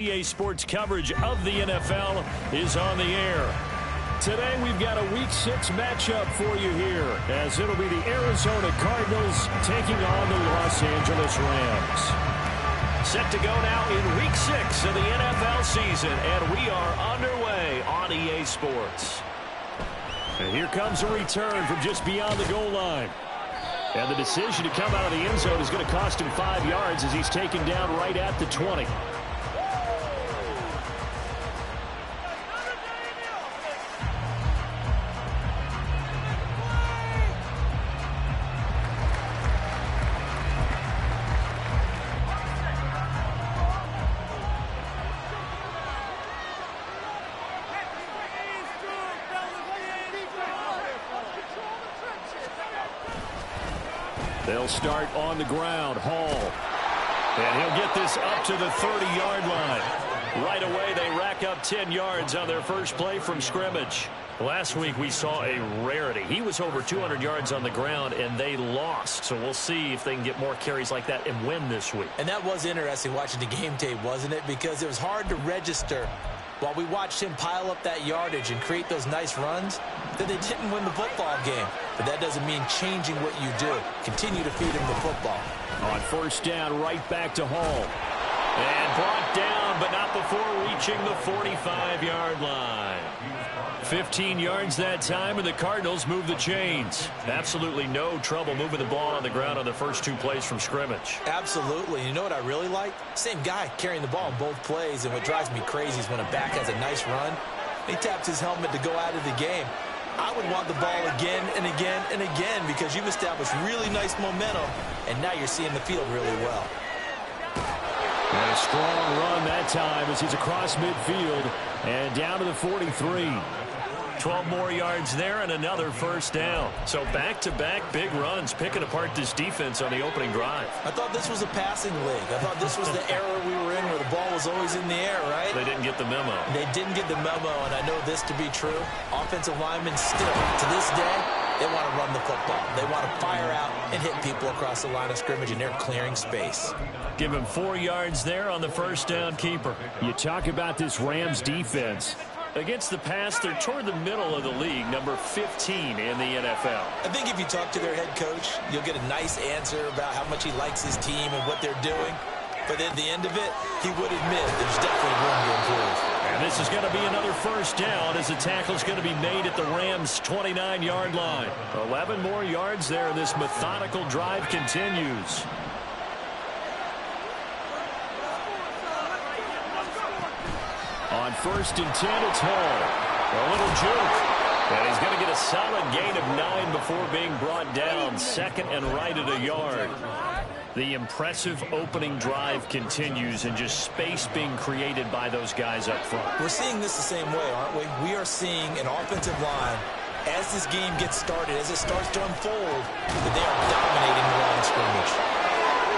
EA Sports coverage of the NFL is on the air. Today we've got a Week 6 matchup for you here, as it'll be the Arizona Cardinals taking on the Los Angeles Rams. Set to go now in Week 6 of the NFL season, and we are underway on EA Sports. And here comes a return from just beyond the goal line. And the decision to come out of the end zone is going to cost him 5 yards as he's taken down right at the 20. They'll start on the ground. Hall. And he'll get this up to the 30-yard line. Right away, they rack up 10 yards on their first play from scrimmage. Last week, we saw a rarity. He was over 200 yards on the ground, and they lost. So we'll see if they can get more carries like that and win this week. And that was interesting watching the game tape, wasn't it? Because it was hard to register. While we watched him pile up that yardage and create those nice runs, that they didn't win the football game. But that doesn't mean changing what you do. Continue to feed him the football. On first down, right back to Hall. And brought down, but not before reaching the 45-yard line. 15 yards that time, and the Cardinals move the chains. Absolutely no trouble moving the ball on the ground on the first 2 plays from scrimmage. Absolutely. You know what I really like? Same guy carrying the ball in both plays, and what drives me crazy is when a back has a nice run, he taps his helmet to go out of the game. I would want the ball again and again and again because you've established really nice momentum, and now you're seeing the field really well. And a strong run that time as he's across midfield and down to the 43. 12 more yards there and another first down. So back-to-back big runs, picking apart this defense on the opening drive. I thought this was a passing league. I thought this was the era we were in where the ball was always in the air, right? They didn't get the memo. They didn't get the memo, and I know this to be true. Offensive linemen still, to this day, they want to run the football. They want to fire out and hit people across the line of scrimmage, and they're clearing space. Give him 4 yards there on the first down keeper. You talk about this Rams defense. Against the pass, they're toward the middle of the league, number 15 in the NFL. I think if you talk to their head coach, you'll get a nice answer about how much he likes his team and what they're doing. But at the end of it, he would admit there's definitely room to improve. And this is going to be another first down as the tackle's going to be made at the Rams' 29-yard line. 11 more yards there. This methodical drive continues. On first and 10, it's Hall. A little juke. And he's going to get a solid gain of 9 before being brought down. Second and right at a yard. The impressive opening drive continues and just space being created by those guys up front. We're seeing this the same way, aren't we? We are seeing an offensive line, as this game gets started, as it starts to unfold, that they are dominating the line of scrimmage.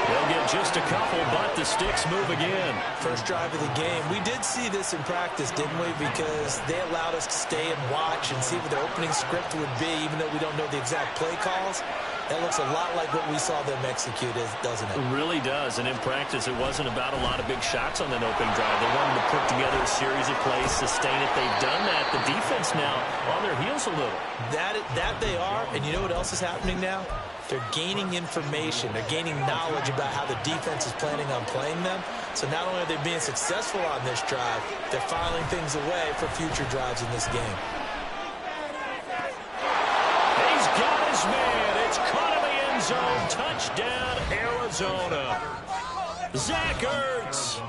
They'll get just a couple, but the sticks move again. First drive of the game. We did see this in practice, didn't we? Because they allowed us to stay and watch and see what their opening script would be, even though we don't know the exact play calls. That looks a lot like what we saw them execute, doesn't it? It really does. And in practice, it wasn't about a lot of big shots on that opening drive. They wanted to put together a series of plays, sustain it. They've done that. The defense now on their heels a little. That they are. And you know what else is happening now? They're gaining information. They're gaining knowledge about how the defense is planning on playing them. So not only are they being successful on this drive, they're filing things away for future drives in this game. He's got his man. It's caught in the end zone. Touchdown, Arizona. Zach Ertz.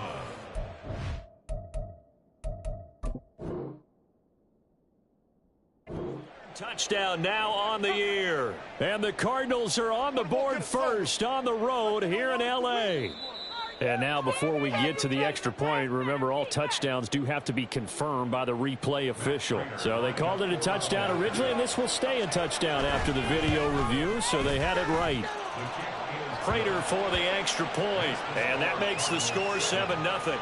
Touchdown now on the year. And the Cardinals are on the board first on the road here in L.A. And now before we get to the extra point, remember all touchdowns do have to be confirmed by the replay official. So they called it a touchdown originally, and this will stay a touchdown after the video review, so they had it right. Prater for the extra point, and that makes the score 7-0.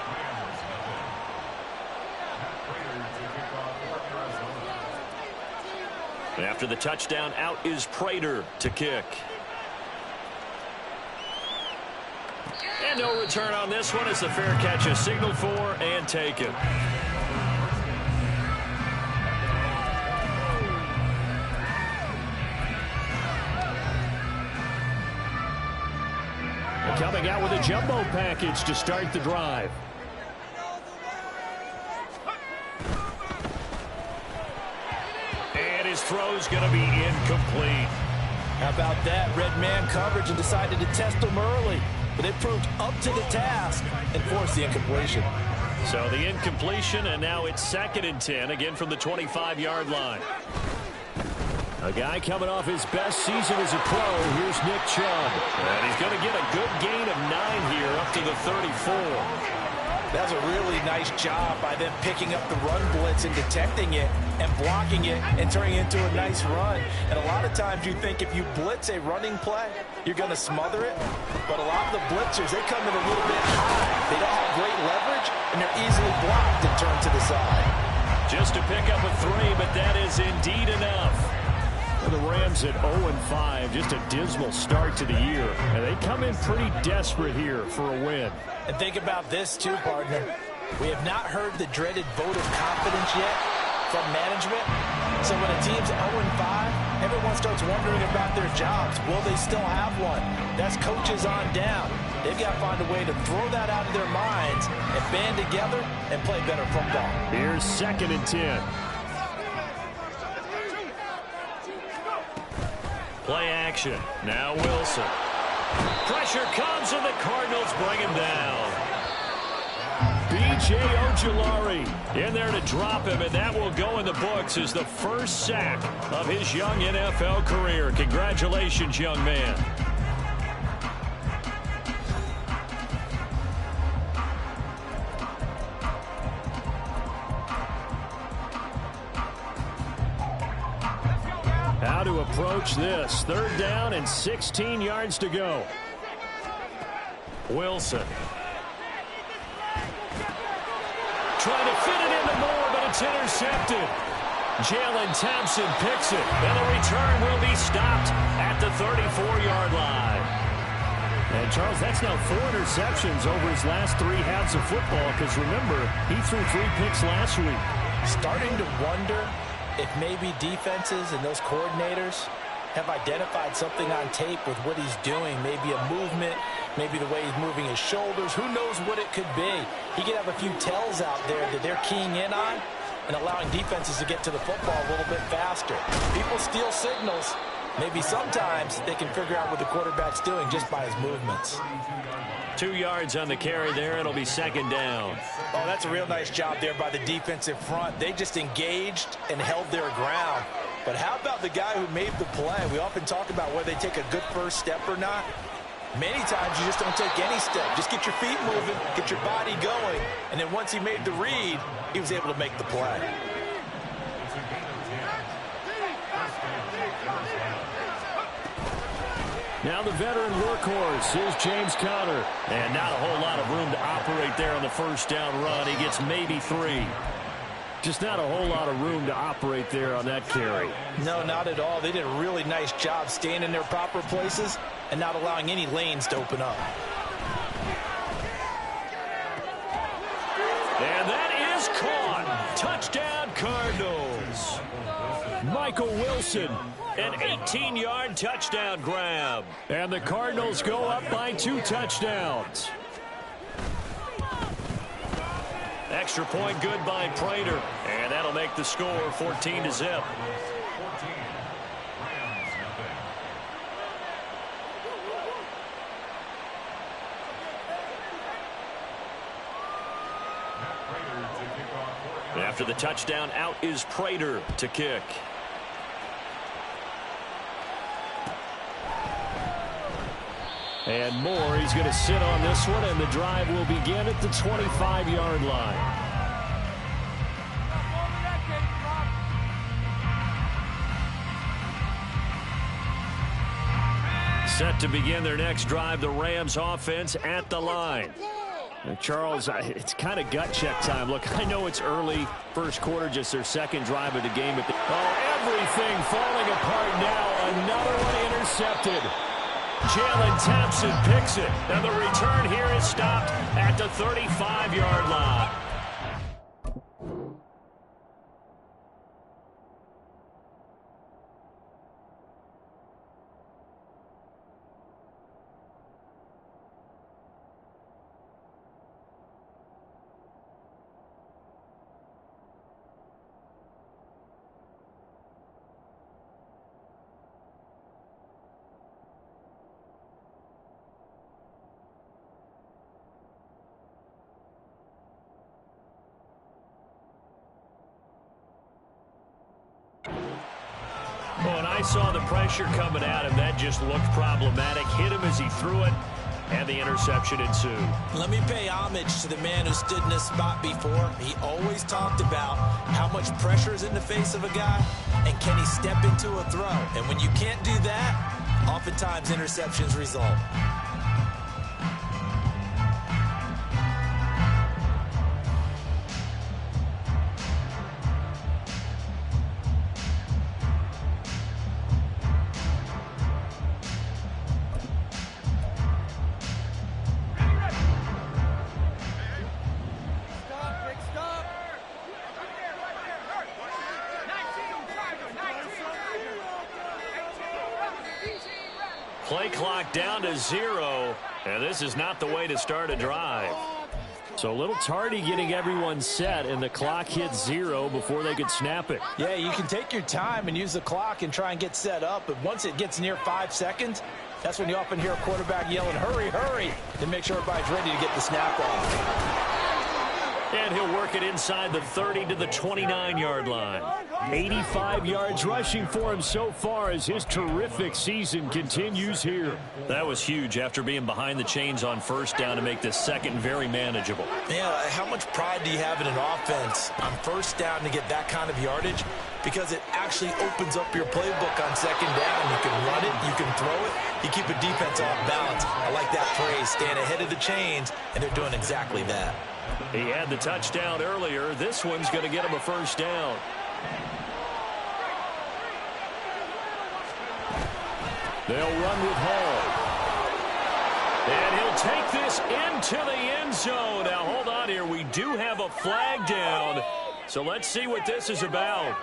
After the touchdown, out is Prater to kick. And no return on this one as the fair catch is signaled for and taken. Coming out with a jumbo package to start the drive. And his throw's going to be incomplete. How about that? Red man coverage and decided to test him early. But it proved up to the task and forced the incompletion. So the incompletion, and now it's 2nd and 10, again from the 25-yard line. A guy coming off his best season as a pro. Here's Nick Chubb. And he's going to get a good gain of 9 here up to the 34. That's a really nice job by them picking up the run blitz and detecting it and blocking it and turning it into a nice run. And a lot of times you think if you blitz a running play, you're going to smother it. But a lot of the blitzers, they come in a little bit high. They don't have great leverage, and they're easily blocked and turned to the side. Just to pick up a 3, but that is indeed enough. The Rams at 0-5, just a dismal start to the year. And they come in pretty desperate here for a win. And think about this too, partner. We have not heard the dreaded vote of confidence yet from management. So when a team's 0-5, everyone starts wondering about their jobs. Will they still have one? That's coaches on down. They've got to find a way to throw that out of their minds and band together and play better football. Here's 2nd and 10. Play action. Now Wilson. Pressure comes, and the Cardinals bring him down. B.J. Ojulari in there to drop him, and that will go in the books as the first sack of his young NFL career. Congratulations, young man. How to approach this. 3rd down and 16 yards to go. Wilson. Trying to fit it into Moore, but it's intercepted. Jalen Thompson picks it, and the return will be stopped at the 34-yard line. And, Charles, that's now 4 interceptions over his last 3 halves of football, because, remember, he threw 3 picks last week. Starting to wonder if maybe defenses and those coordinators have identified something on tape with what he's doing. Maybe a movement, maybe the way he's moving his shoulders. Who knows what it could be? He could have a few tells out there that they're keying in on and allowing defenses to get to the football a little bit faster. People steal signals. Maybe sometimes they can figure out what the quarterback's doing just by his movements. 2 yards on the carry there. It'll be 2nd down. Oh, that's a real nice job there by the defensive front. They just engaged and held their ground. But how about the guy who made the play? We often talk about whether they take a good first step or not. Many times you just don't take any step. Just get your feet moving, get your body going. And then once he made the read, he was able to make the play. Now the veteran workhorse is James Conner. And not a whole lot of room to operate there on the first down run. He gets maybe 3. Just not a whole lot of room to operate there on that carry. No, not at all. They did a really nice job staying in their proper places and not allowing any lanes to open up. And that is caught. Touchdown, Cardinals. Michael Wilson, an 18-yard touchdown grab. And the Cardinals go up by 2 touchdowns. Extra point good by Prater. And that'll make the score 14-0. After the touchdown, out is Prater to kick. And Moore, he's going to sit on this one, and the drive will begin at the 25-yard line. Set to begin their next drive, the Rams offense at the line. And Charles, it's kind of gut check time. Look, I know it's early, first quarter, just their second drive of the game. But everything falling apart now. Another one intercepted. Jalen Thompson picks it. And the return here is stopped at the 35-yard line. Oh, and I saw the pressure coming at him. That just looked problematic. Hit him as he threw it, and the interception ensued. Let me pay homage to the man who stood in this spot before. He always talked about how much pressure is in the face of a guy, and can he step into a throw. And when you can't do that, oftentimes interceptions result. Play clock down to 0, and this is not the way to start a drive. So a little tardy getting everyone set, and the clock hits 0 before they could snap it. Yeah, you can take your time and use the clock and try and get set up, but once it gets near 5 seconds, that's when you often hear a quarterback yelling, hurry, hurry, to make sure everybody's ready to get the snap off. And he'll work it inside the 30 to the 29-yard line. 85 yards rushing for him so far as his terrific season continues here. That was huge after being behind the chains on first down to make this second very manageable. Yeah, how much pride do you have in an offense on first down to get that kind of yardage? Because it actually opens up your playbook on second down. You can run it, you can throw it, you keep a defense off balance. I like that phrase, staying ahead of the chains, and they're doing exactly that. He had the touchdown earlier. This one's going to get him a first down. They'll run with Hall. And he'll take this into the end zone. Now, hold on here. We do have a flag down. So let's see what this is about.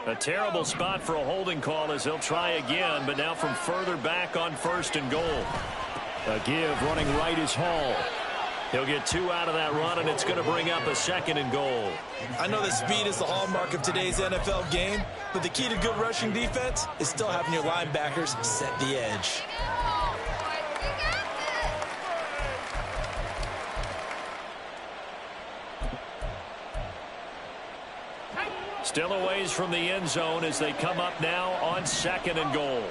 A terrible spot for a holding call as he'll try again, but now from further back on first and goal. A give running right is Hall. He'll get 2 out of that run, and it's going to bring up a second and goal. I know that speed is the hallmark of today's NFL game, but the key to good rushing defense is still having your linebackers set the edge. Still a ways from the end zone as they come up now on second and goal.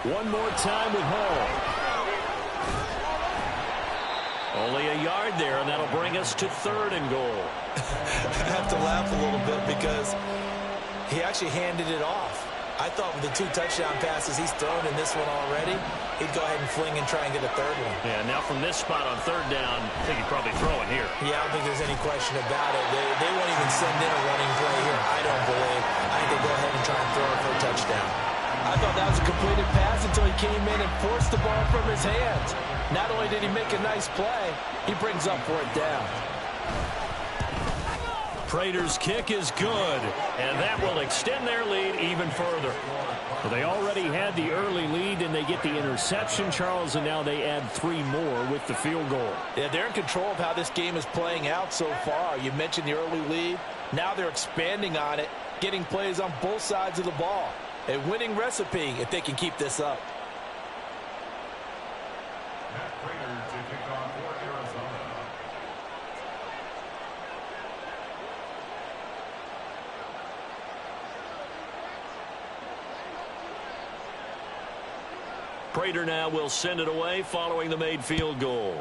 One more time with Hall. Only a yard there, and that'll bring us to third and goal. I have to laugh a little bit because he actually handed it off. I thought with the 2 touchdown passes he's thrown in this one already, he'd go ahead and fling and try and get a third one. Yeah, now from this spot on third down, I think he'd probably throw it here. Yeah, I don't think there's any question about it. They won't even send in a running play here, I don't believe. I think they'll go ahead and try and throw it for a touchdown. I thought that was a completed pass until he came in and forced the ball from his hands. Not only did he make a nice play, he brings up for it down. Prater's kick is good, and that will extend their lead even further. Well, they already had the early lead, and they get the interception, Charles, and now they add 3 more with the field goal. Yeah, they're in control of how this game is playing out so far. You mentioned the early lead. Now they're expanding on it, getting plays on both sides of the ball. A winning recipe if they can keep this up. Prater now will send it away following the made field goal.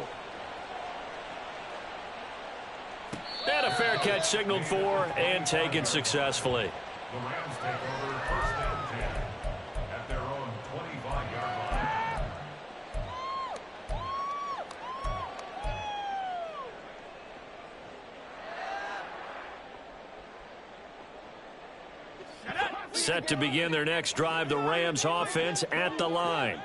And a fair catch signaled for and taken successfully. The Rams take over first and 10 at their own 25-yard line. Set to begin their next drive, the Rams offense at the line.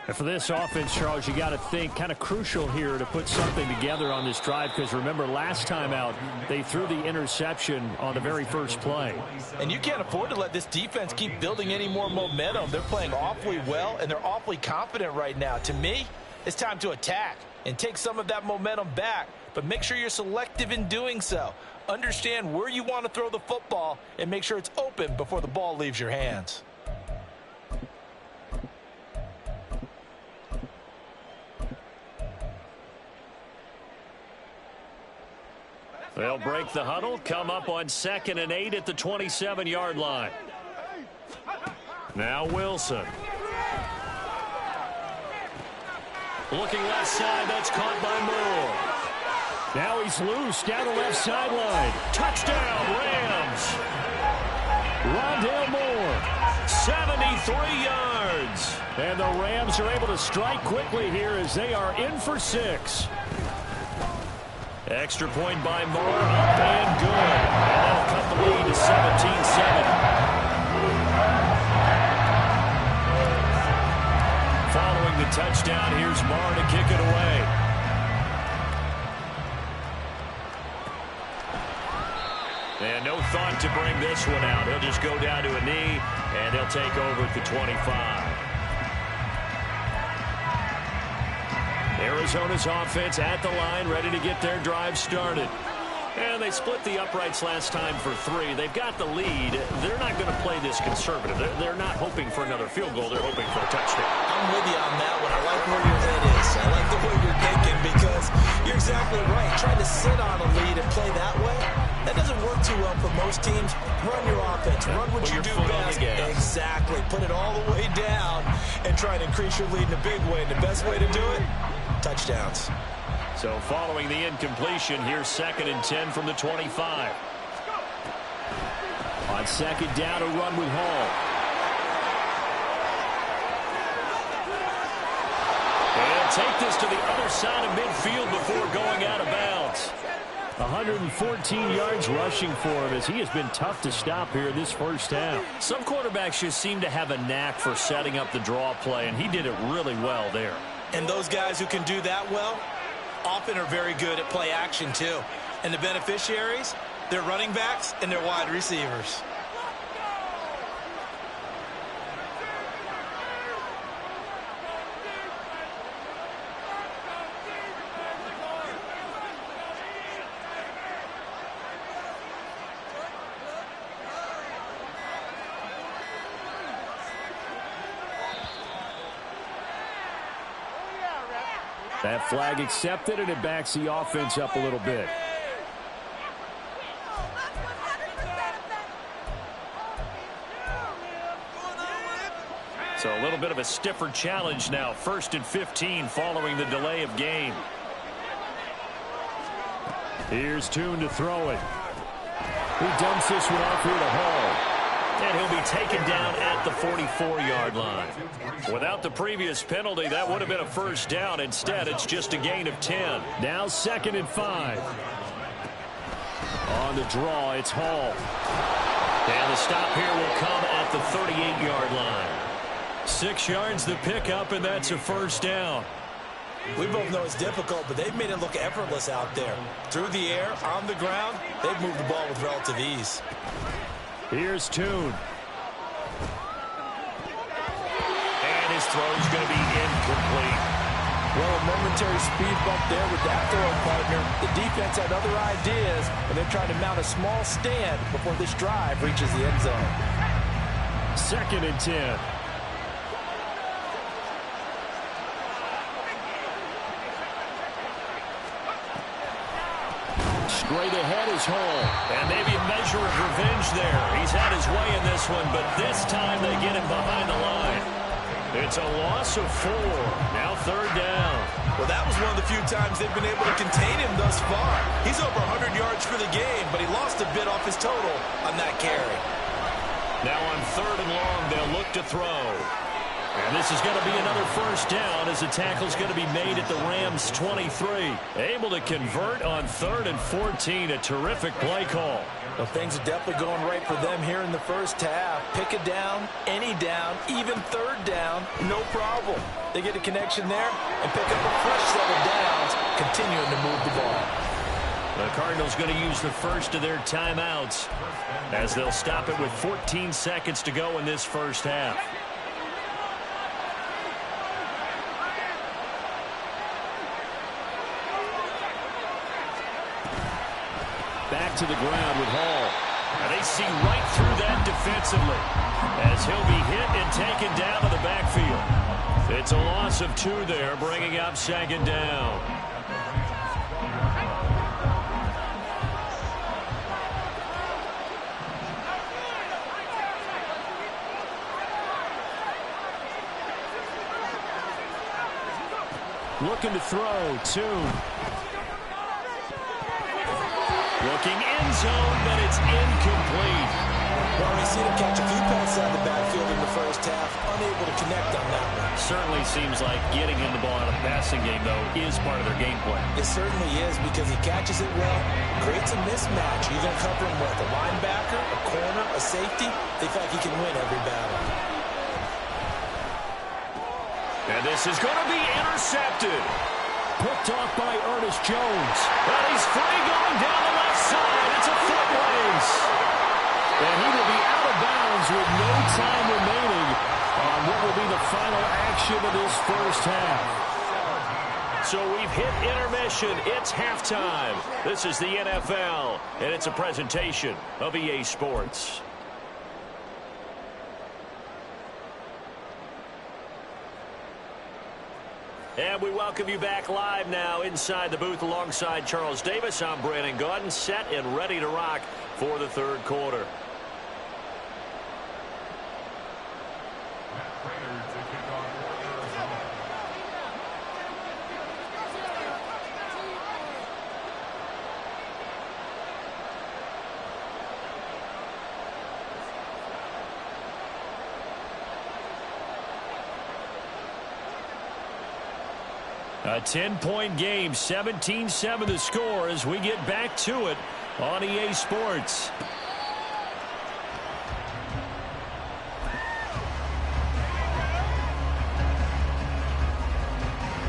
And for this offense, Charles, you got to think kind of crucial here to put something together on this drive, because remember last time out they threw the interception on the very first play. And you can't afford to let this defense keep building any more momentum. They're playing awfully well, and they're awfully confident right now. To me, it's time to attack and take some of that momentum back, but make sure you're selective in doing so. Understand where you want to throw the football and make sure it's open before the ball leaves your hands. They'll break the huddle, come up on 2nd and 8 at the 27-yard line. Now Wilson. Looking left side, that's caught by Moore. Now he's loose down the left sideline. Touchdown, Rams. Rondale Moore. 73 yards. And the Rams are able to strike quickly here as they are in for 6. Extra point by Moore, up and good. And that'll cut the lead to 17-7. Following the touchdown, here's Moore to kick it away. And no thought to bring this one out. He'll just go down to a knee, and they'll take over at the 25. Arizona's offense at the line, ready to get their drive started. And they split the uprights last time for 3. They've got the lead. They're not going to play this conservative. They're not hoping for another field goal. They're hoping for a touchdown. I'm with you on that one. I like where your head is. I like the way you're thinking, because you're exactly right. Trying to sit on a lead and play that way, that doesn't work too well for most teams. Run your offense. Run what you do best. Exactly. Put it all the way down and try and increase your lead in a big way. And the best way to do it, touchdowns. So following the incompletion, here's 2nd and 10 from the 25. On 2nd down, a run with Hall. And take this to the other side of midfield before going out of bounds. 114 yards rushing for him, as he has been tough to stop here in this first half. Some quarterbacks just seem to have a knack for setting up the draw play, and he did it really well there. And those guys who can do that well often are very good at play action too. And the beneficiaries, they're running backs and they're wide receivers. That flag accepted, and it backs the offense up a little bit. So a little bit of a stiffer challenge now. 1st and 15 following the delay of game. Here's Tune to throw it. He dumps this one off here to Hall. And he'll be taken down at the 44-yard line. Without the previous penalty, that would have been a first down. Instead, it's just a gain of 10. Now 2nd and 5. On the draw, it's Hall. And the stop here will come at the 38-yard line. 6 yards the pickup, and that's a first down. We both know it's difficult, but they've made it look effortless out there. Through the air, on the ground, they've moved the ball with relative ease. Here's Tune. And his throw's going to be incomplete. Well, a momentary speed bump there with that throw, partner. The defense had other ideas, and they're trying to mount a small stand before this drive reaches the end zone. 2nd and 10. Straight ahead is Hall. And maybe a measure of revenge there. He's had his way in this one, but this time they get him behind the line. It's a loss of 4. Now 3rd down. Well, that was one of the few times they've been able to contain him thus far. He's over 100 yards for the game, but he lost a bit off his total on that carry. Now on 3rd and long, they'll look to throw. And this is going to be another first down as the tackle's going to be made at the Rams' 23. Able to convert on 3rd and 14. A terrific play call. Well, things are definitely going right for them here in the first half. Pick a down, any down, even 3rd down, no problem. They get a connection there and pick up a fresh set of downs, continuing to move the ball. The Cardinals going to use the first of their timeouts as they'll stop it with 14 seconds to go in this first half. Back to the ground with Hall. And they see right through that defensively as he'll be hit and taken down to the backfield. It's a loss of 2 there, bringing up 2nd down. Looking to throw, 2. Looking end zone, but it's incomplete. Well, we see him catch a few passes out of the backfield in the first half, unable to connect on that one. Certainly seems like getting him the ball out of the passing game, though, is part of their game plan. It certainly is because he catches it well, creates a mismatch. You're going to cover him with a linebacker, a corner, a safety. They feel like he can win every battle. And this is going to be intercepted. Picked off by Ernest Jones. And he's free going down the left side. It's a foot race. And he will be out of bounds with no time remaining on what will be the final action of this first half. So we've hit intermission. It's halftime. This is the NFL, and it's a presentation of EA Sports. And we welcome you back live now inside the booth alongside Charles Davis. I'm Brandon Gaudin, set and ready to rock for the 3rd quarter. A 10-point game, 17-7 the score as we get back to it on EA Sports.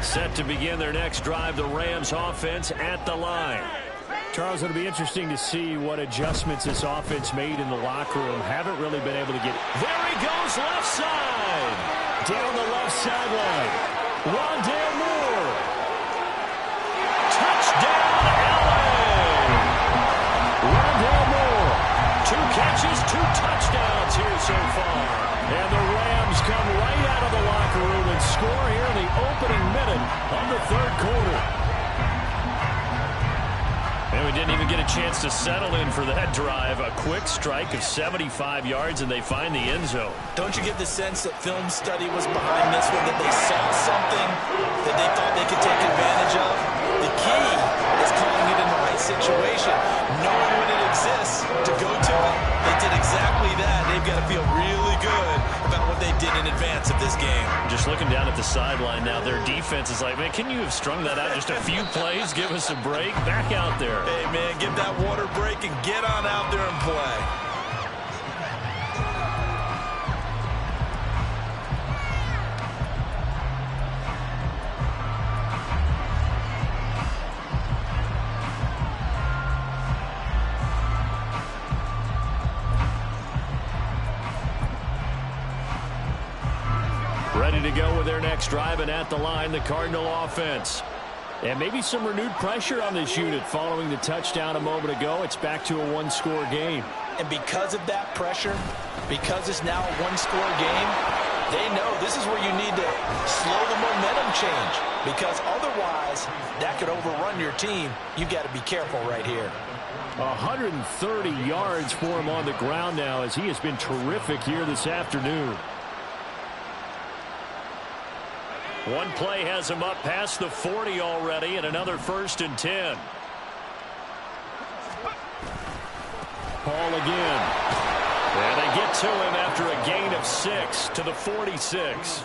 Set to begin their next drive, the Rams offense at the line. Charles, it'll be interesting to see what adjustments this offense made in the locker room. Haven't really been able to get... There he goes, left side! Down the left sideline. Rondale Moore. Touchdown, LA! Rondale Moore. 2 catches, 2 touchdowns here so far. And the Rams come right out of the locker room and score here in the opening minute of the 3rd quarter. And we didn't even get a chance to settle in for that drive. A quick strike of 75 yards, and they find the end zone. Don't you get the sense that film study was behind this one, that they saw something that they thought they could take advantage of? The key is calling it in the right situation, knowing when it exists to go to it. They did exactly that. They've got to feel really good about what they did in advance of this game. Just looking down at the sideline now, their defense is like, man, can you have strung that out just a few plays? Give us a break. Back out there. Hey, man, give that water break and get on out there and play. Ready to go with their next drive, and at the line, the Cardinal offense. And maybe some renewed pressure on this unit following the touchdown a moment ago. It's back to a 1-score game. And because of that pressure, because it's now a 1-score game, they know this is where you need to slow the momentum change. Because otherwise, that could overrun your team. You've got to be careful right here. 130 yards for him on the ground now as he has been terrific here this afternoon. One play has him up past the 40 already, and another 1st and 10. Hall again. And they get to him after a gain of of 6 to the 46.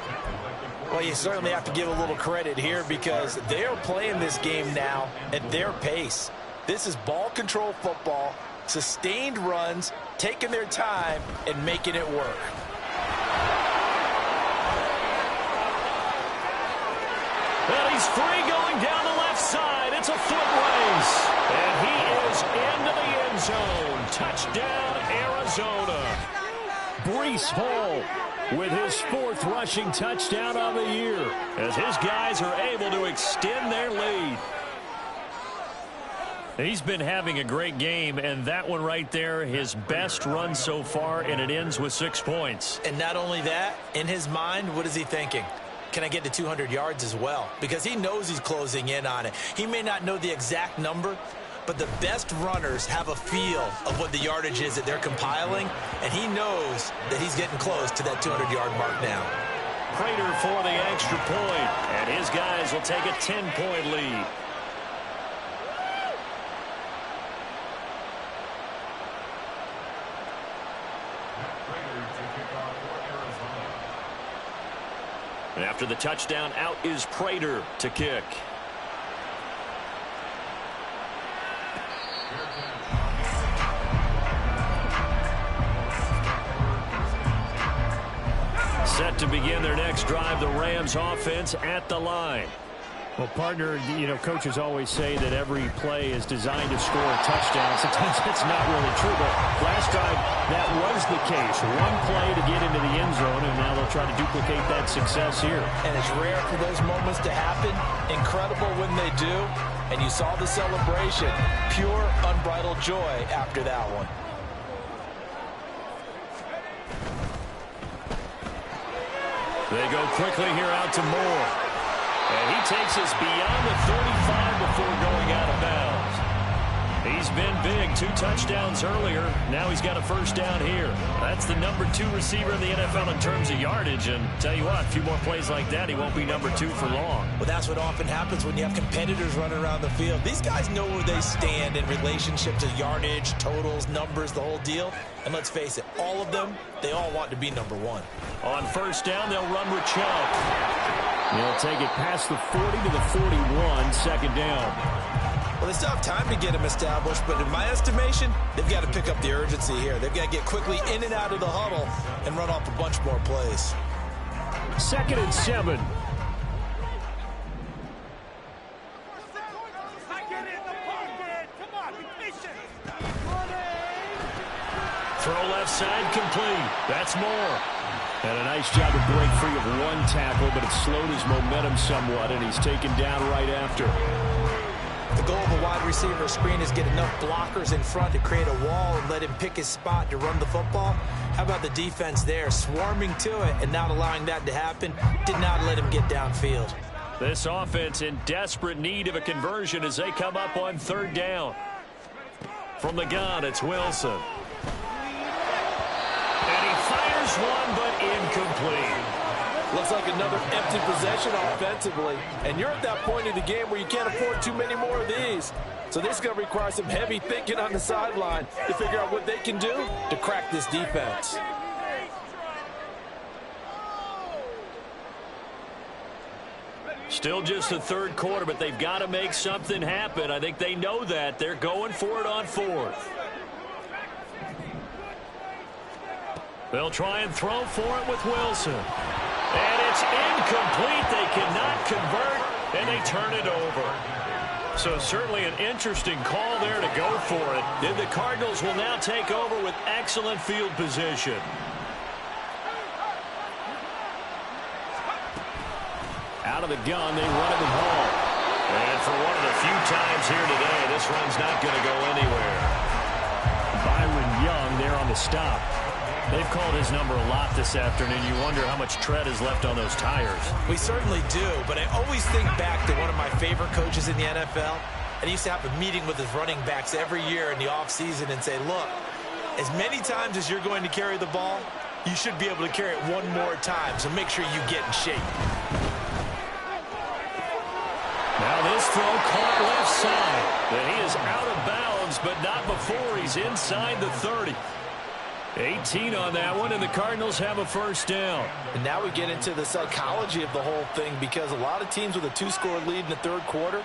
Well, you certainly have to give a little credit here because they are playing this game now at their pace. This is ball control football, sustained runs, taking their time, and making it work. And he's free going down the left side. It's a foot race. And he is into the end zone. Touchdown, Arizona. Breece Hall with his 4th rushing touchdown of the year as his guys are able to extend their lead. He's been having a great game, and that one right there, his best run so far, and it ends with 6 points. And not only that, in his mind, what is he thinking? Can I get to 200 yards as well? Because he knows he's closing in on it. He may not know the exact number, but the best runners have a feel of what the yardage is that they're compiling, and he knows that he's getting close to that 200-yard mark now. Prater for the extra point, and his guys will take a 10-point lead. And after the touchdown, out is Prater to kick. Set to begin their next drive, the Rams offense at the line. Well, partner, you know, coaches always say that every play is designed to score a touchdown. Sometimes that's not really true, but last drive, that was the case. One play to get into the end zone, and now they'll try to duplicate that success here. And it's rare for those moments to happen. Incredible when they do. And you saw the celebration. Pure, unbridled joy after that one. They go quickly here out to Moore. And he takes us beyond the 35 before going out of bounds. He's been big. 2 touchdowns earlier. Now he's got a first down here. That's the number 2 receiver in the NFL in terms of yardage. And tell you what, a few more plays like that, he won't be number 2 for long. Well, that's what often happens when you have competitors running around the field. These guys know where they stand in relationship to yardage, totals, numbers, the whole deal. And let's face it, all of them, they all want to be number 1. On first down, they'll run with Chubb. They'll take it past the 40 to the 41, second down. Well, they still have time to get him established, but in my estimation, they've got to pick up the urgency here. They've got to get quickly in and out of the huddle and run off a bunch more plays. 2nd and 7. Throw left side complete. That's Moore. And a nice job to break free of one tackle, but it slowed his momentum somewhat, and he's taken down right after. The goal of a wide receiver screen is get enough blockers in front to create a wall and let him pick his spot to run the football. How about the defense there, swarming to it and not allowing that to happen? Did not let him get downfield. This offense in desperate need of a conversion as they come up on 3rd down. From the gun, it's Wilson. And he fires one, but incomplete. Looks like another empty possession offensively. And you're at that point in the game where you can't afford too many more of these. So this is going to require some heavy thinking on the sideline to figure out what they can do to crack this defense. Still just the 3rd quarter, but they've got to make something happen. I think they know that. They're going for it on 4th. They'll try and throw for it with Wilson. And it's incomplete. They cannot convert, and they turn it over. So certainly an interesting call there to go for it. And the Cardinals will now take over with excellent field position. Out of the gun, they run it with Hall. And for one of the few times here today, this run's not going to go anywhere. Byron Young there on the stop. They've called his number a lot this afternoon. You wonder how much tread is left on those tires. We certainly do, but I always think back to one of my favorite coaches in the NFL. And he used to have a meeting with his running backs every year in the offseason and say, look, as many times as you're going to carry the ball, you should be able to carry it one more time, so make sure you get in shape. Now this throw caught left side. And he is out of bounds, but not before he's inside the 30. 18 on that one, and the Cardinals have a first down. And now we get into the psychology of the whole thing, because a lot of teams with a 2-score lead in the third quarter,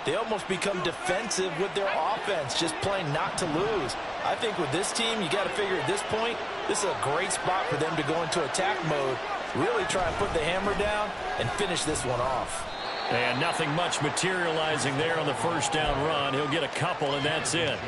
they almost become defensive with their offense, just playing not to lose. I think with this team, you got to figure at this point, this is a great spot for them to go into attack mode, really try and put the hammer down and finish this one off. And nothing much materializing there on the first down run. He'll get a couple, and that's it.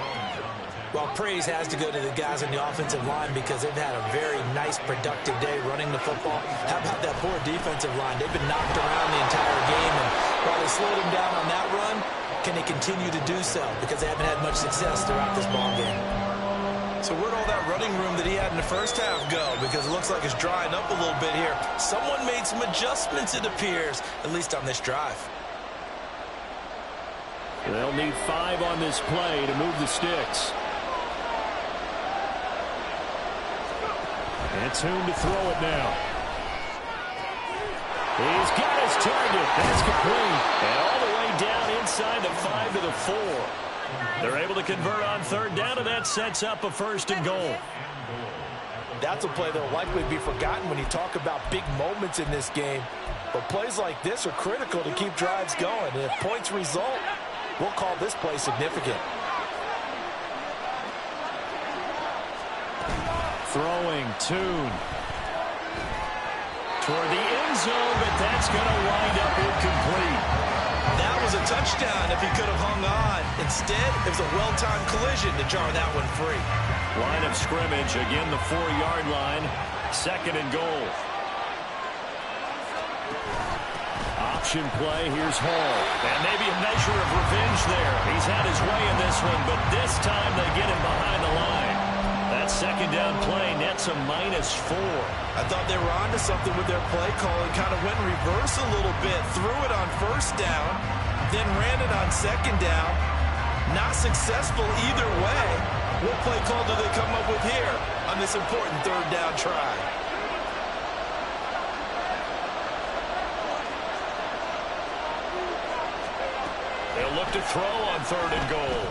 Well, praise has to go to the guys on the offensive line because they've had a very nice, productive day running the football. How about that poor defensive line? They've been knocked around the entire game, and while they slowed them down on that run, can they continue to do so? Because they haven't had much success throughout this ball game. So where'd all that running room that he had in the first half go? Because it looks like it's drying up a little bit here. Someone made some adjustments, it appears, at least on this drive. They'll need 5 on this play to move the sticks. And Tune to throw it now. He's got his target. That's complete. And all the way down inside the 5 to the 4. They're able to convert on third down, and that sets up a first and goal. That's a play that will likely be forgotten when you talk about big moments in this game. But plays like this are critical to keep drives going. And if points result, we'll call this play significant. Throwing, Tune. Toward the end zone, but that's going to wind up incomplete. That was a touchdown if he could have hung on. Instead, it was a well-timed collision to jar that one free. Line of scrimmage, again the 4-yard line. Second and goal. Option play, here's Hall. And maybe a measure of revenge there. He's had his way in this one, but this time they get him behind the line. That second down play nets a -4. I thought they were onto something with their play call and kind of went in reverse a little bit. Threw it on first down, then ran it on second down. Not successful either way. What play call do they come up with here on this important third down try? They'll look to throw on third and goal.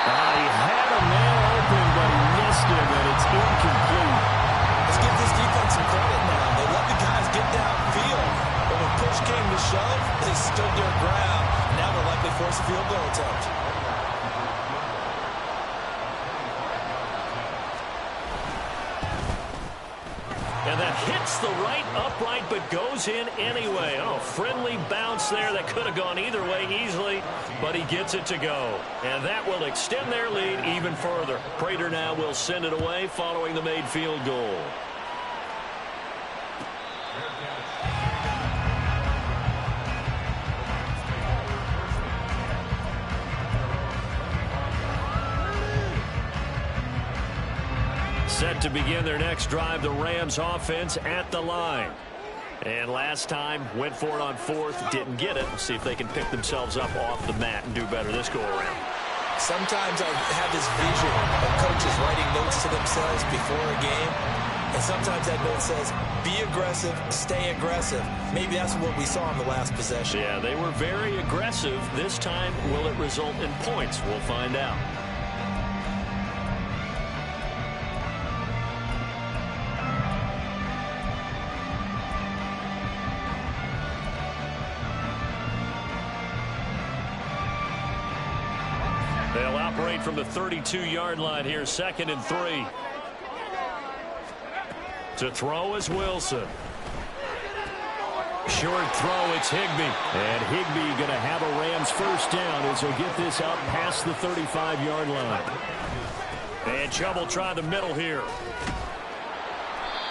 He had a man open, but he missed him, and it's incomplete. Let's give this defense some credit now. They let the guys get downfield, but when push came to shove, they stood their ground. Now they'll likely force a field goal attempt. And that hits the right upright, but goes in anyway. Oh, friendly bounce there that could have gone either way easily, but he gets it to go. And that will extend their lead even further. Prater now will send it away following the made field goal. Set to begin their next drive, the Rams offense at the line. And last time, went for it on fourth, didn't get it. We'll see if they can pick themselves up off the mat and do better this go-around. Sometimes I have this vision of coaches writing notes to themselves before a game, and sometimes that note says, be aggressive, stay aggressive. Maybe that's what we saw in the last possession. Yeah, they were very aggressive. This time, will it result in points? We'll find out. They'll operate from the 32-yard line here, 2nd and 3. To throw is Wilson. Short throw, it's Higbee. And Higbee going to have a Rams first down as he'll get this out past the 35-yard line. And Chubb will try the middle here.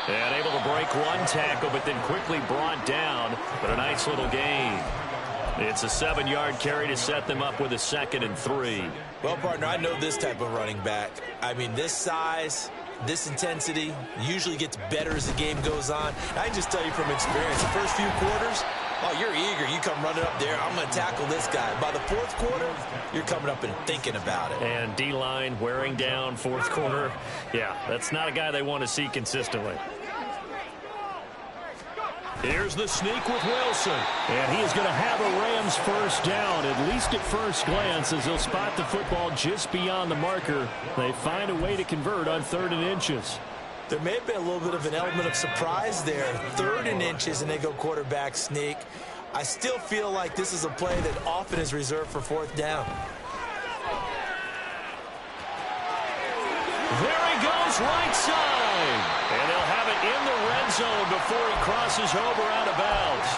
And able to break one tackle, but then quickly brought down. But a nice little gain. It's a 7-yard carry to set them up with a 2nd and 3. Well, partner, I know this type of running back. I mean, this size, this intensity usually gets better as the game goes on. I can just tell you from experience, the first few quarters, oh, you're eager. You come running up there, I'm going to tackle this guy. By the fourth quarter, you're coming up and thinking about it. And D-line wearing down fourth quarter. Yeah, that's not a guy they want to see consistently. Here's the sneak with Wilson. And he is going to have a Rams first down, at least at first glance, as he'll spot the football just beyond the marker. They find a way to convert on 3rd and inches. There may have been a little bit of an element of surprise there. 3rd and inches, and they go quarterback sneak. I still feel like this is a play that often is reserved for 4th down. There he goes, right side. And they'll have it in the red zone before he crosses over out of bounds.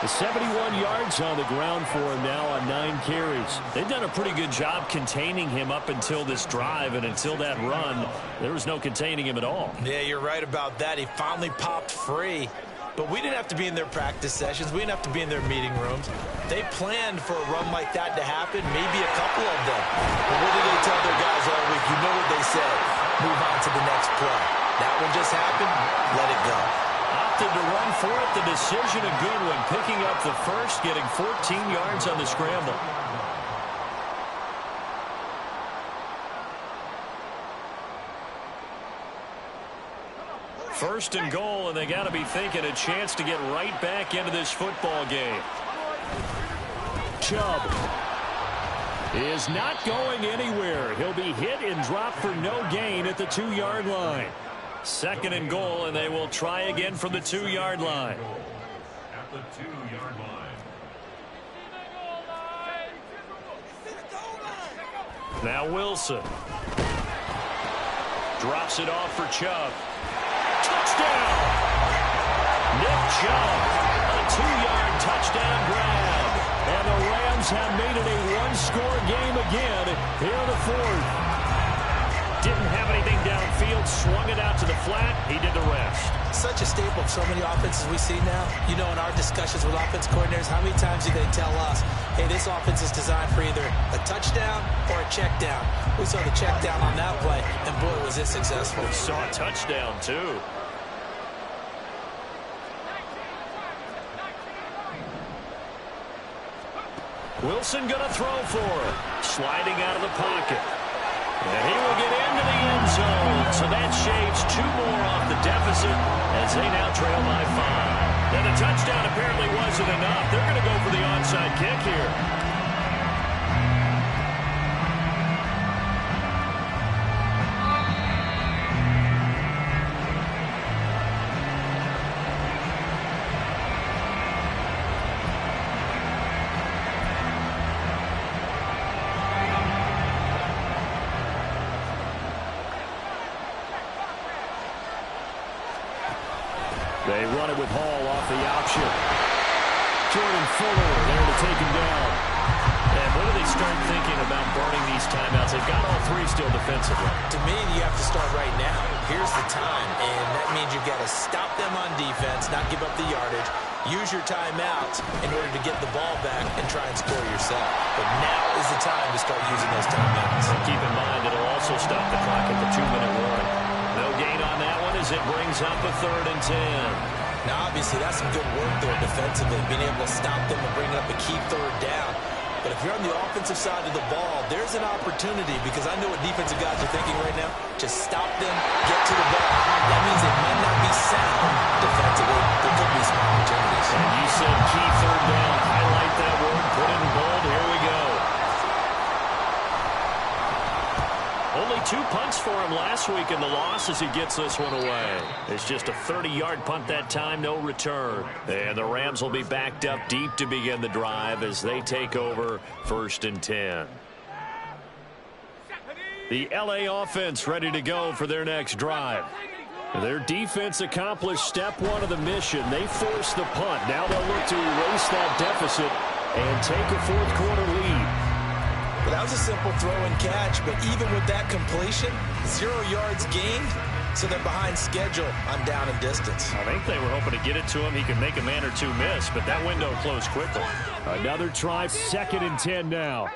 The 71 yards on the ground for him now on 9 carries. They've done a pretty good job containing him up until this drive, and until that run, there was no containing him at all. Yeah, you're right about that. He finally popped free. But we didn't have to be in their practice sessions. We didn't have to be in their meeting rooms. They planned for a run like that to happen, maybe a couple of them. But what did they tell their guys all week? You know what they said. Move on to the next play. That one just happened. Let it go. Opted to run for it. The decision a good one. Picking up the first, getting 14 yards on the scramble. First and goal, and they got to be thinking a chance to get right back into this football game. Chubb is not going anywhere. He'll be hit and dropped for no gain at the 2-yard line. 2nd and goal, and they will try again from the 2-yard line. At the 2-yard line. Now Wilson drops it off for Chubb. Touchdown! Nick Chubb, a 2-yard touchdown grab. And the Rams have made it a 1-score game again here in the 4th. Didn't have anything downfield, swung it out to the flat. He did the rest. Such a staple of so many offenses we see now. You know, in our discussions with offense coordinators, how many times do they tell us, hey, this offense is designed for either a touchdown or a check down. We saw the check down on that play, and boy, was it successful. We saw a touchdown, too. Wilson going to throw for it. Sliding out of the pocket. And he will get into the end zone. So that shaves 2 more off the deficit as they now trail by 5. And the touchdown apparently wasn't enough. They're going to go for the onside kick here. They run it with Hall off the option. Jordan Fuller there to take him down. And when do they start thinking about burning these timeouts? They've got all 3 still defensively. To me, you have to start right now. Here's the time, and that means you've got to stop them on defense, not give up the yardage, use your timeouts in order to get the ball back and try and score yourself. But now is the time to start using those timeouts. And keep in mind, it'll also stop the clock at the 2-minute warning. No gain on that one as it brings up a 3rd and 10. Now, obviously, that's some good work there defensively, being able to stop them and bring up a key 3rd down. But if you're on the offensive side of the ball, there's an opportunity, because I know what defensive guys are thinking right now. Just stop them, get to the ball. That means they might not be sound defensively. There could be some opportunities. And you said key 3rd down. Highlight that word. Put it in bold. Here we go. Only 2 punts for him last week in the loss as he gets this one away. It's just a 30-yard punt that time, no return. And the Rams will be backed up deep to begin the drive as they take over 1st and 10. The LA offense ready to go for their next drive. Their defense accomplished step 1 of the mission. They forced the punt. Now they'll look to erase that deficit and take a 4th quarter lead. Well, that was a simple throw and catch, but even with that completion, 0 yards gained, so they're behind schedule on down and distance. I think they were hoping to get it to him. He could make a man or 2 miss, but that window closed quickly. Another try, 2nd and 10 now.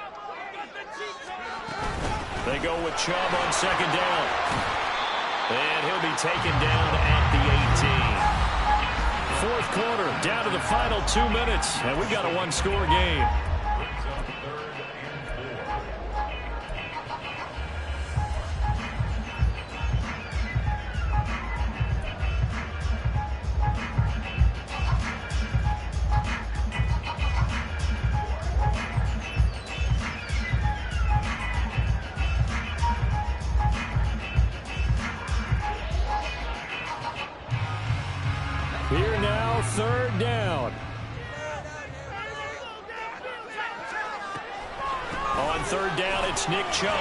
They go with Chubb on 2nd down. And he'll be taken down at the 18. 4th quarter, down to the final 2 minutes, and we've got a 1-score game. third down. On third down, it's Nick Chubb.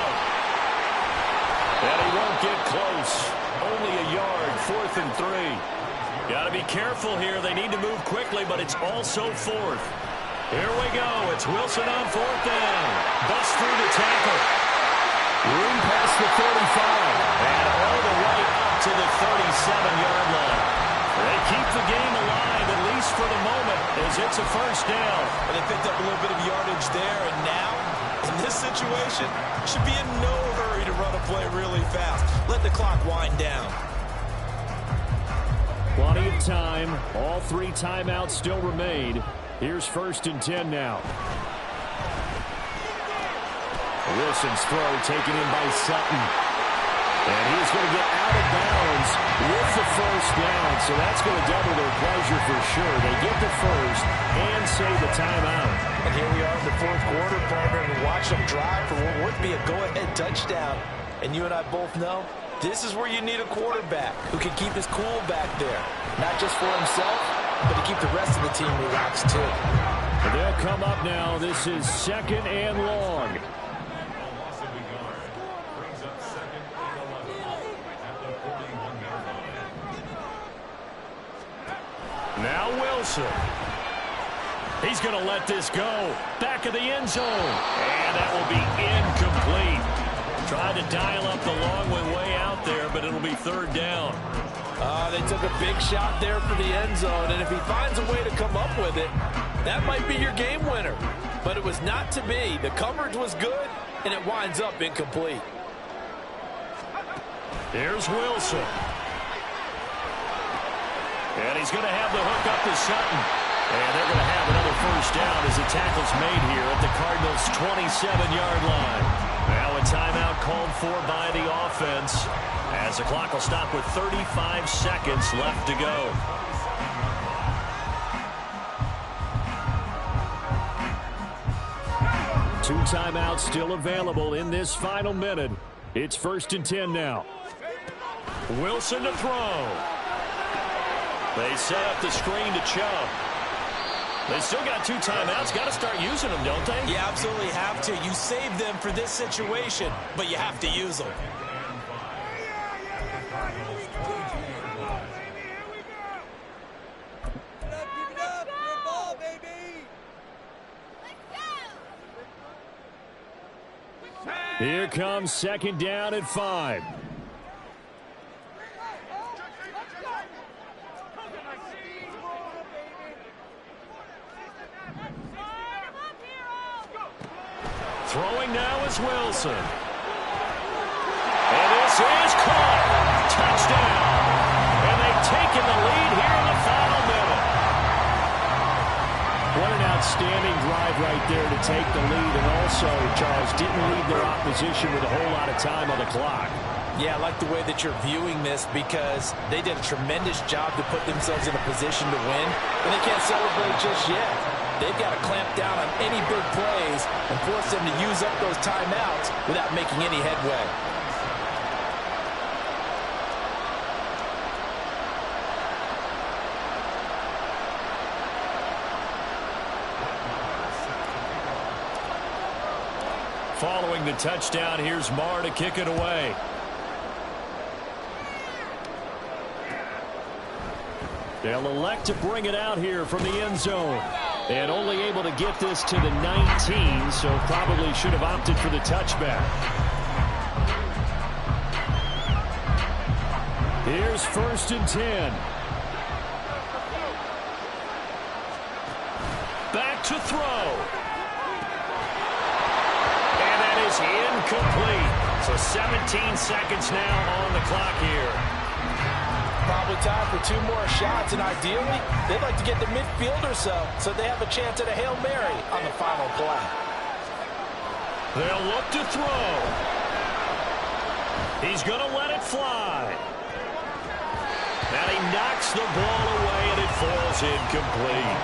And he won't get close. Only a yard, 4th and 3. Got to be careful here. They need to move quickly, but it's also 4th. Here we go. It's Wilson on 4th down. Busts through the tackle. Room past the 35. And all the way up to the 37-yard line. They keep the game alive, at least for the moment, as it's a first down. And they picked up a little bit of yardage there, and now, in this situation, should be in no hurry to run a play really fast. Let the clock wind down. Plenty of time. All 3 timeouts still remain. Here's 1st and 10 now. Wilson's throw taken in by Sutton. And he's going to get out of bounds with the first down. So that's going to double their pleasure for sure. They get the first and save the timeout. And here we are in the 4th quarter, partner, and watch them drive for what would be a go-ahead touchdown. And you and I both know this is where you need a quarterback who can keep his cool back there. Not just for himself, but to keep the rest of the team relaxed too. They'll come up now. This is 2nd and long. Now Wilson. He's going to let this go. Back of the end zone. And that will be incomplete. Tried to dial up the long way out there, but it'll be 3rd down. They took a big shot there for the end zone, and if he finds a way to come up with it, that might be your game winner. But it was not to be. The coverage was good, and it winds up incomplete. Here's Wilson. And he's going to have the hook up to Sutton. And they're going to have another first down as the tackle's made here at the Cardinals' 27-yard line. Now a timeout called for by the offense as the clock will stop with 35 seconds left to go. Two timeouts still available in this final minute. It's 1st and 10 now. Wilson to throw. They set up the screen to Chubb. They still got 2 timeouts. Got to start using them, don't they? You absolutely have to. You save them for this situation, but you have to use them. Here comes 2nd down at 5. Throwing now is Wilson. And this is caught. Touchdown. And they've taken the lead here in the final minute. What an outstanding drive right there to take the lead. And also, Charles, didn't leave their opposition with a whole lot of time on the clock. Yeah, I like the way that you're viewing this because they did a tremendous job to put themselves in a position to win. And they can't celebrate just yet. They've got to clamp down on any big plays and force them to use up those timeouts without making any headway. Following the touchdown, here's Marr to kick it away. They'll elect to bring it out here from the end zone. And only able to get this to the 19, so probably should have opted for the touchback. Here's 1st and 10. Back to throw. And that is incomplete. So 17 seconds now on the clock here. Probably time for 2 more shots, and ideally, they'd like to get the midfield or so they have a chance at a Hail Mary on the final play. They'll look to throw. He's going to let it fly. And he knocks the ball away, and it falls incomplete.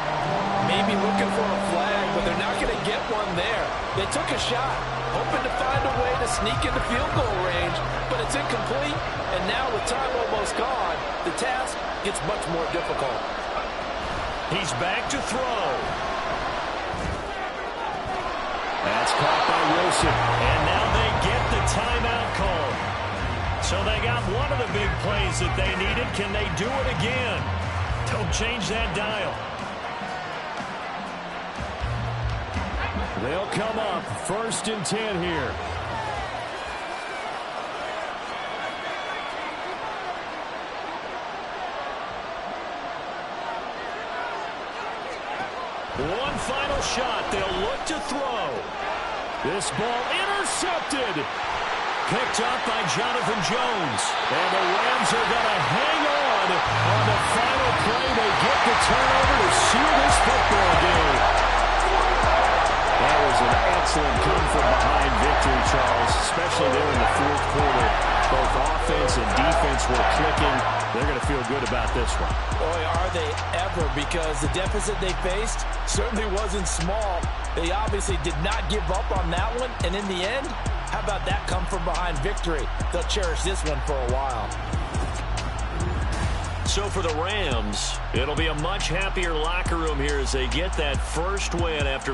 Maybe looking for a flag, but they're not going to get one there. They took a shot, hoping to find a way to sneak into field goal range, but it's incomplete. And now with time almost gone, the task gets much more difficult. He's back to throw. That's caught by Wilson. And now they get the timeout call. So they got one of the big plays that they needed. Can they do it again? Don't change that dial. They'll come up 1st and 10 here. One final shot. They'll look to throw. This ball intercepted. Picked up by Jonathan Jones. And the Rams are going to hang on the final play. They get the turnover to seal this football game. That was an excellent come-from-behind victory, Charles, especially there in the 4th quarter. Both offense and defense were clicking. They're going to feel good about this one. Boy, are they ever, because the deficit they faced certainly wasn't small. They obviously did not give up on that one, and in the end, how about that come-from-behind victory? They'll cherish this one for a while. So for the Rams, it'll be a much happier locker room here as they get that first win after